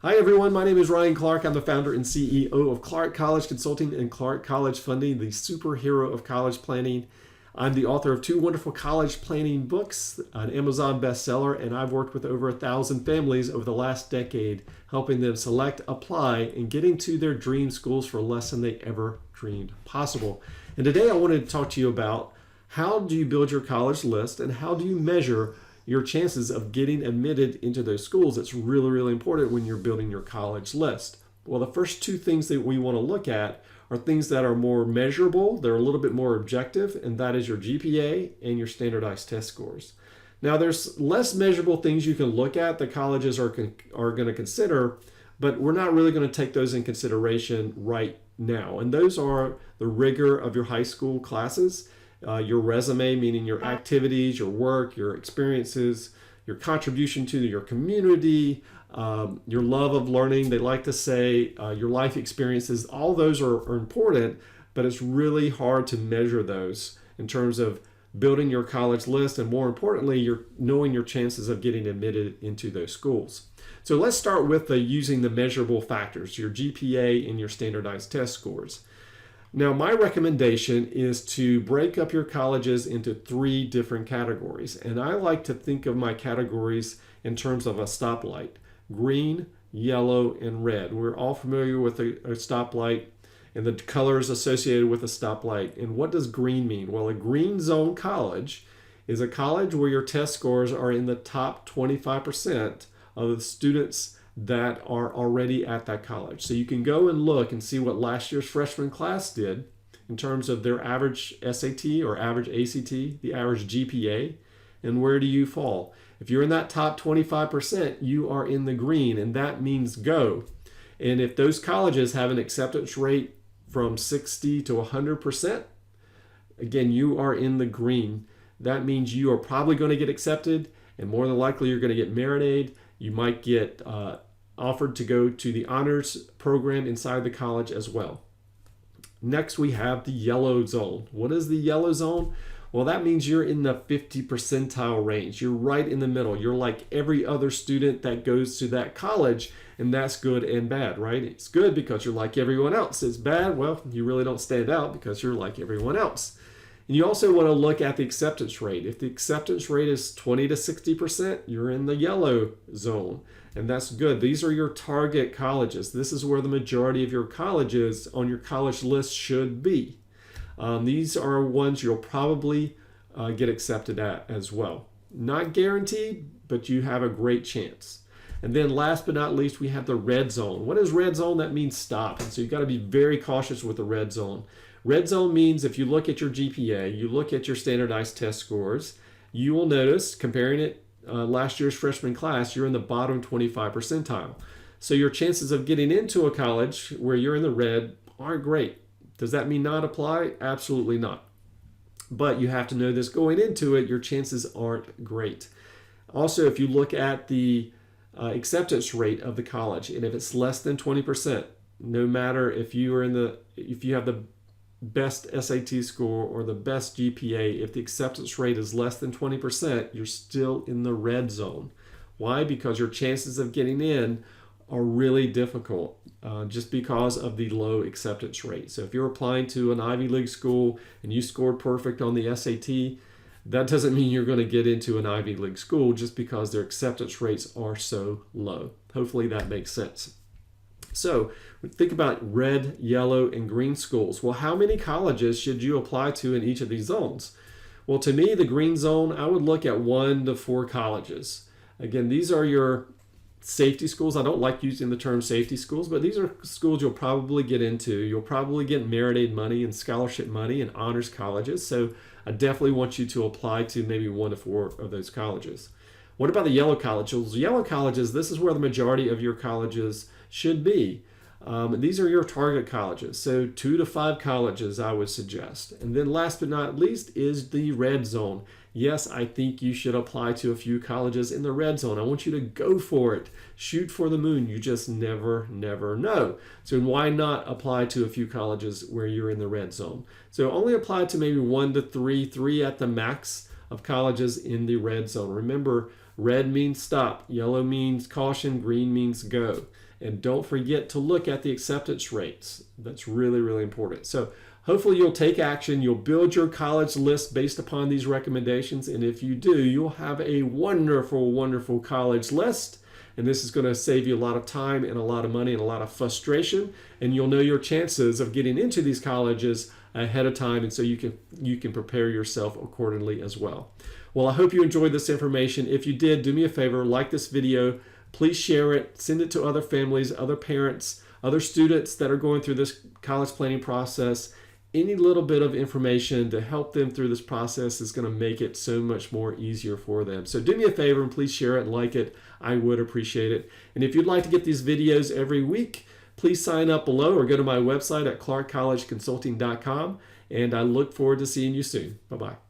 Hi everyone, my name is Ryan Clark. I'm the founder and CEO of Clark College Consulting and Clark College Funding, the superhero of college planning. I'm the author of 2 wonderful college planning books, an Amazon bestseller, and I've worked with over 1,000 families over the last decade, helping them select, apply, and get into their dream schools for less than they ever dreamed possible. And today I wanted to talk to you about how do you build your college list and how do you measure your chances of getting admitted into those schools. It's really, really important when you're building your college list. Well, the first 2 things that we want to look at are things that are more measurable, they're a little bit more objective, and that is your GPA and your standardized test scores. Now, there's less measurable things you can look at that colleges are going to consider, but we're not really going to take those in consideration right now. And those are the rigor of your high school classes, your resume, meaning your activities, your work, your experiences, your contribution to your community, your love of learning. They like to say your life experiences. All those are important, but it's really hard to measure those in terms of building your college list, and more importantly, you're knowing your chances of getting admitted into those schools. So let's start with using the measurable factors, your GPA and your standardized test scores. Now, my recommendation is to break up your colleges into 3 different categories. And I like to think of my categories in terms of a stoplight: green, yellow, and red. We're all familiar with a stoplight and the colors associated with a stoplight. And what does green mean? Well, a green zone college is a college where your test scores are in the top 25% of the students that are already at that college. So you can go and look and see what last year's freshman class did in terms of their average SAT or average ACT, the average GPA, and where do you fall. If you're in that top 25%, you are in the green, and that means go. And if those colleges have an acceptance rate from 60 to 100%, again, you are in the green. That means you are probably going to get accepted, and more than likely you're going to get merit aid. You might get offered to go to the honors program inside the college as well. Next, we have the yellow zone. What is the yellow zone? Well, that means you're in the 50 percentile range. You're right in the middle. You're like every other student that goes to that college, and that's good and bad, right? It's good because you're like everyone else. It's bad, well, you really don't stand out because you're like everyone else. And you also want to look at the acceptance rate. If the acceptance rate is 20 to 60%, you're in the yellow zone, and that's good. These are your target colleges. This is where the majority of your colleges on your college list should be. These are ones you'll probably get accepted at as well. Not guaranteed, but you have a great chance. And then last but not least, we have the red zone. What is red zone? That means stop. And so you've got to be very cautious with the red zone. Red zone means if you look at your GPA, you look at your standardized test scores, you will notice, comparing it last year's freshman class, you're in the bottom 25 percentile. So your chances of getting into a college where you're in the red aren't great. Does that mean not apply? Absolutely not. But you have to know this going into it, your chances aren't great. Also, if you look at the acceptance rate of the college, and if it's less than 20%, no matter if you have the best SAT score or the best GPA, if the acceptance rate is less than 20%, you're still in the red zone. Why? Because your chances of getting in are really difficult just because of the low acceptance rate. So if you're applying to an Ivy League school and you scored perfect on the SAT, that doesn't mean you're going to get into an Ivy League school just because their acceptance rates are so low. Hopefully that makes sense. So think about red, yellow, and green schools. Well, how many colleges should you apply to in each of these zones? Well, to me, the green zone, I would look at 1 to 4 colleges. Again, these are your safety schools. I don't like using the term safety schools, but these are schools you'll probably get into. You'll probably get merit aid money and scholarship money and honors colleges. So I definitely want you to apply to maybe 1 to 4 of those colleges. What about the yellow colleges? Yellow colleges, this is where the majority of your colleges should be. These are your target colleges. So 2 to 5 colleges, I would suggest. And then last but not least is the red zone. Yes, I think you should apply to a few colleges in the red zone. I want you to go for it. Shoot for the moon. You just never know. So why not apply to a few colleges where you're in the red zone? So only apply to maybe 1 to 3 at the max of colleges in the red zone. Remember, red means stop, yellow means caution, green means go. And don't forget to look at the acceptance rates. That's really, really important. So hopefully you'll take action. You'll build your college list based upon these recommendations. And if you do, you'll have a wonderful, wonderful college list. And this is going to save you a lot of time and a lot of money and a lot of frustration. And you'll know your chances of getting into these colleges ahead of time. And so you can prepare yourself accordingly as well. Well, I hope you enjoyed this information. If you did, do me a favor, like this video. Please share it. Send it to other families, other parents, other students that are going through this college planning process. Any little bit of information to help them through this process is going to make it so much more easier for them. So do me a favor and please share it and like it. I would appreciate it. And if you'd like to get these videos every week, please sign up below or go to my website at clarkcollegeconsulting.com. And I look forward to seeing you soon. Bye-bye.